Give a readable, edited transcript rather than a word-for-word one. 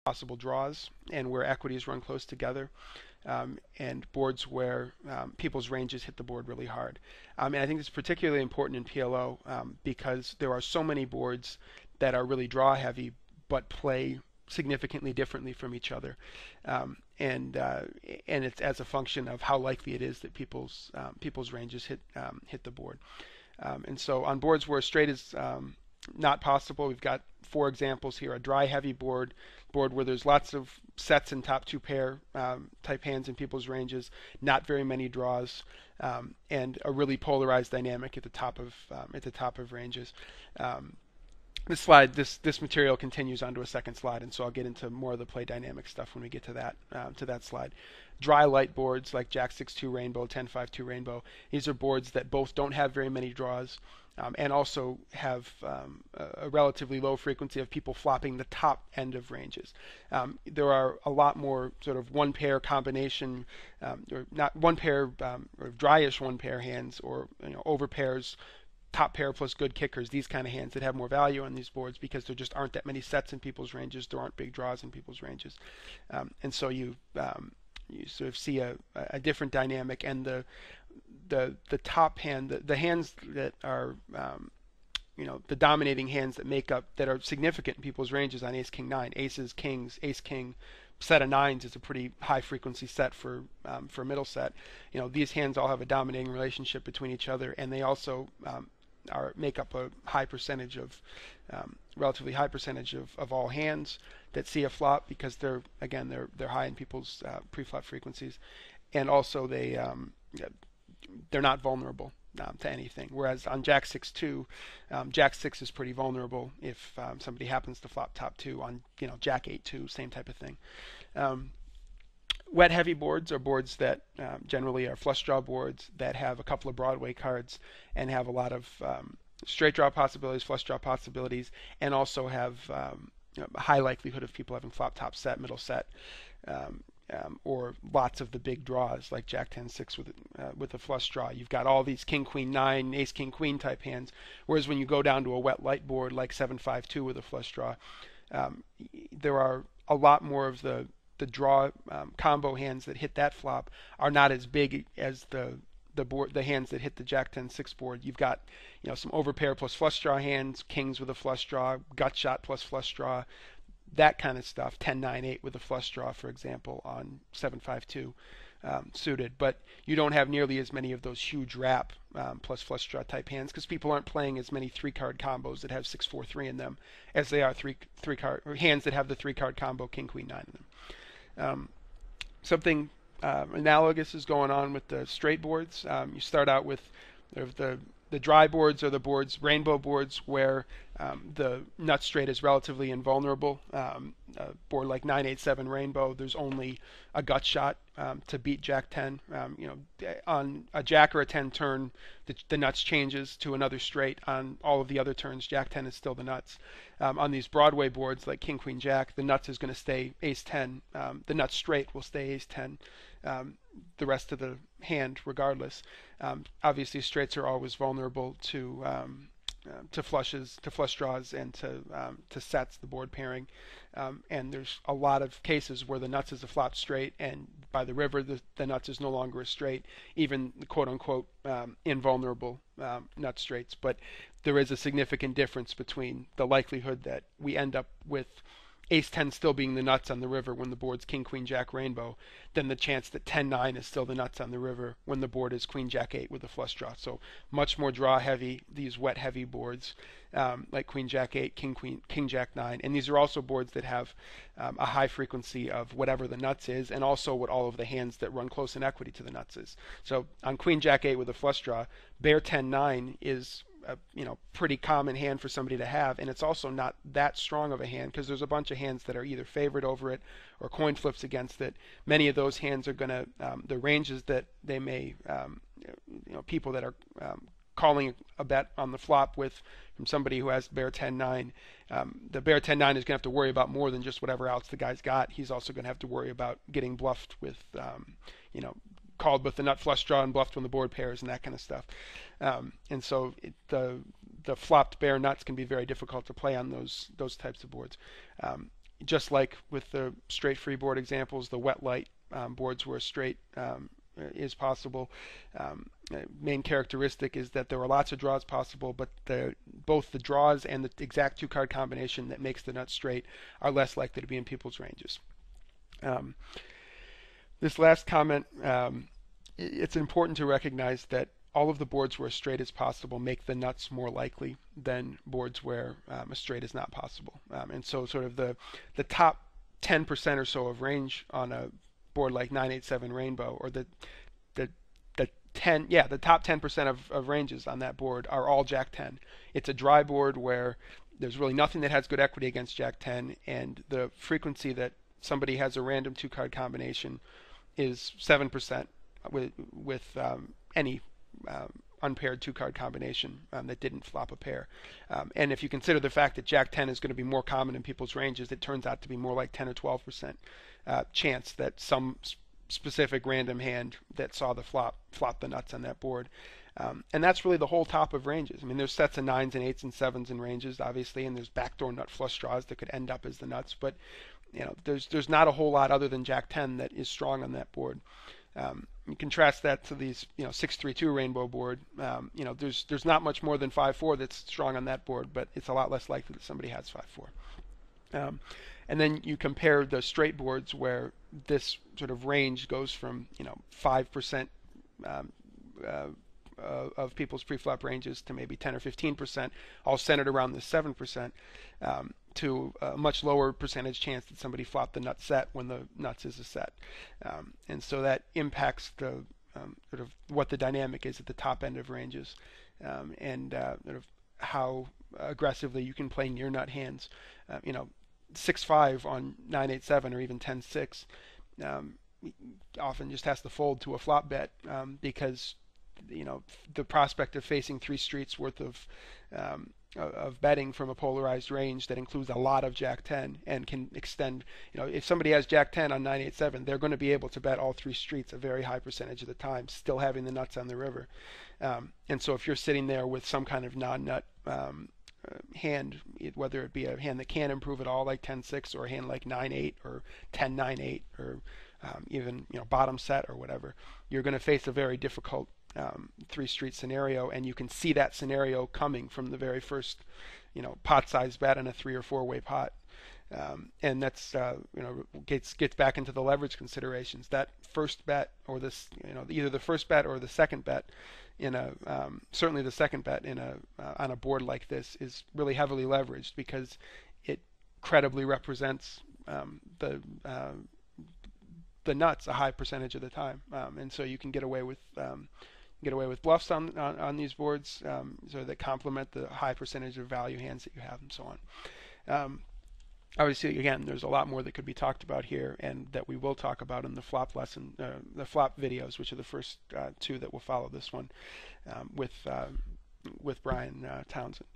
possible draws and where equities run close together, and boards where people's ranges hit the board really hard. And I think it's particularly important in PLO because there are so many boards that are really draw heavy but play significantly differently from each other, and it's as a function of how likely it is that people's ranges hit the board. And so on boards where straight is not possible, we've got 4 examples here: a dry heavy board where there's lots of sets and top 2 pair type hands in people's ranges, not very many draws, and a really polarized dynamic at the top of ranges. This material continues onto a second slide, and so I'll get into more of the play dynamic stuff when we get to that slide. Dry light boards like Jack 6-2 Rainbow, 10-5-2 Rainbow. These are boards that both don't have very many draws, and also have a relatively low frequency of people flopping the top end of ranges. There are a lot more sort of one pair combination, or not one pair, or dryish one pair hands, or over pairs, top pair plus good kickers, these kind of hands that have more value on these boards because there just aren't that many sets in people's ranges. There aren't big draws in people's ranges, and so you sort of see a different dynamic. And the top hand, the hands that are the dominating hands that are significant in people's ranges on Ace King 9, aces, kings, Ace King. Set of 9s is a pretty high frequency set for a middle set. These hands all have a dominating relationship between each other, and they also make up a high percentage of relatively high percentage of all hands that see a flop because they're high in people's pre-flop frequencies, and also they're not vulnerable to anything. Whereas on Jack 6-2, Jack 6 is pretty vulnerable if somebody happens to flop top 2 on Jack 8-2, same type of thing. Wet heavy boards are boards that generally are flush draw boards that have a couple of Broadway cards and have a lot of straight draw possibilities, flush draw possibilities, and also have a high likelihood of people having flop top set, middle set, or lots of the big draws like Jack 10-6 with a flush draw. You've got all these King Queen 9, Ace King Queen type hands. Whereas when you go down to a wet light board like 7-5-2 with a flush draw, there are a lot more of the draw combo hands that hit that flop are not as big as the hands that hit the Jack 10-6 board. You've got some overpair plus flush draw hands, kings with a flush draw, gut shot plus flush draw, that kind of stuff. 10-9-8 with a flush draw, for example, on 7-5-2 suited. But you don't have nearly as many of those huge wrap plus flush draw type hands because people aren't playing as many 3-card combos that have 6-4-3 in them as they are three-card or hands that have the 3-card combo King Queen 9 in them. Something analogous is going on with the straight boards. You start out with the dry boards are the boards, rainbow boards, where the nut straight is relatively invulnerable. A board like 9-8-7 Rainbow, there's only a gut shot to beat Jack 10. On a Jack or a 10 turn, the nuts changes to another straight. On all of the other turns, Jack 10 is still the nuts. On these Broadway boards like King Queen Jack, the nuts is going to stay Ace 10. The nut straight will stay Ace 10. The rest of the hand regardless. Obviously straights are always vulnerable to flushes, to flush draws, and to sets, the board pairing. And there's a lot of cases where the nuts is a flop straight, and by the river the nuts is no longer a straight, even the quote-unquote invulnerable nut straights. But there is a significant difference between the likelihood that we end up with Ace 10 still being the nuts on the river when the board's King Queen Jack Rainbow, than the chance that 10-9 is still the nuts on the river when the board is Queen Jack 8 with a flush draw. So much more draw heavy, these wet heavy boards like Queen Jack 8, King Jack 9, and these are also boards that have a high frequency of whatever the nuts is, and also what all of the hands that run close in equity to the nuts is. So on Queen Jack 8 with a flush draw, Bear 10-9 is a pretty common hand for somebody to have, and it's also not that strong of a hand because there's a bunch of hands that are either favored over it or coin flips against it. Many of those hands are going to the ranges that they may people that are calling a bet on the flop with from somebody who has Bear 10-9. The Bear 10-9 is going to have to worry about more than just whatever outs the guy's got. He's also going to have to worry about getting bluffed with called with the nut flush draw and bluffed when the board pairs and that kind of stuff. And so the flopped bear nuts can be very difficult to play on those types of boards. just like with the straight freeboard examples, the wet light boards where straight is possible. Main characteristic is that there are lots of draws possible, but both the draws and the exact two-card combination that makes the nut straight are less likely to be in people's ranges. This last comment, it's important to recognize that all of the boards where a straight is possible make the nuts more likely than boards where a straight is not possible. And so sort of the top 10% or so of range on a board like 987 Rainbow, or the top 10% of ranges on that board are all Jack 10. It's a dry board where there's really nothing that has good equity against Jack 10, and the frequency that somebody has a random two-card combination is 7% with any unpaired two-card combination that didn't flop a pair. And if you consider the fact that Jack 10 is going to be more common in people's ranges, it turns out to be more like 10 or 12% chance that some specific random hand that saw the flop the nuts on that board. And that's really the whole top of ranges. I mean, there's sets of 9s and 8s and 7s in ranges, obviously, and there's backdoor nut flush draws that could end up as the nuts. But there's not a whole lot other than Jack 10 that is strong on that board. You contrast that to these 632 Rainbow board. There's not much more than 5-4 that's strong on that board, but it's a lot less likely that somebody has 5-4. And then you compare the straight boards where this sort of range goes from 5% of people's preflop ranges to maybe 10 or 15%, all centered around the 7%, to a much lower percentage chance that somebody flopped the nut set when the nuts is a set. And so that impacts the sort of what the dynamic is at the top end of ranges, and sort of how aggressively you can play near nut hands. 6-5 on 987 or even 10-6 often just has to fold to a flop bet, because the prospect of facing 3 streets worth of betting from a polarized range that includes a lot of Jack 10 and can extend. If somebody has Jack 10 on 987, they're going to be able to bet all 3 streets a very high percentage of the time, still having the nuts on the river. And so if you're sitting there with some kind of non-nut hand, whether it be a hand that can't improve at all like 10-6, or a hand like 9-8 or 10-9-8, or even bottom set or whatever, you're going to face a very difficult 3-street scenario, and you can see that scenario coming from the very first pot size bet in a 3 or 4-way pot. And that's gets back into the leverage considerations. That first bet, or this either the first bet or the second bet in a certainly the second bet in a on a board like this is really heavily leveraged, because it credibly represents the nuts a high percentage of the time, and so you can get away with bluffs on these boards, so that complement the high percentage of value hands that you have, and so on. Obviously, again, there's a lot more that could be talked about here, and that we will talk about in the flop lesson, the flop videos, which are the first 2 that will follow this one, with Brian Townsend.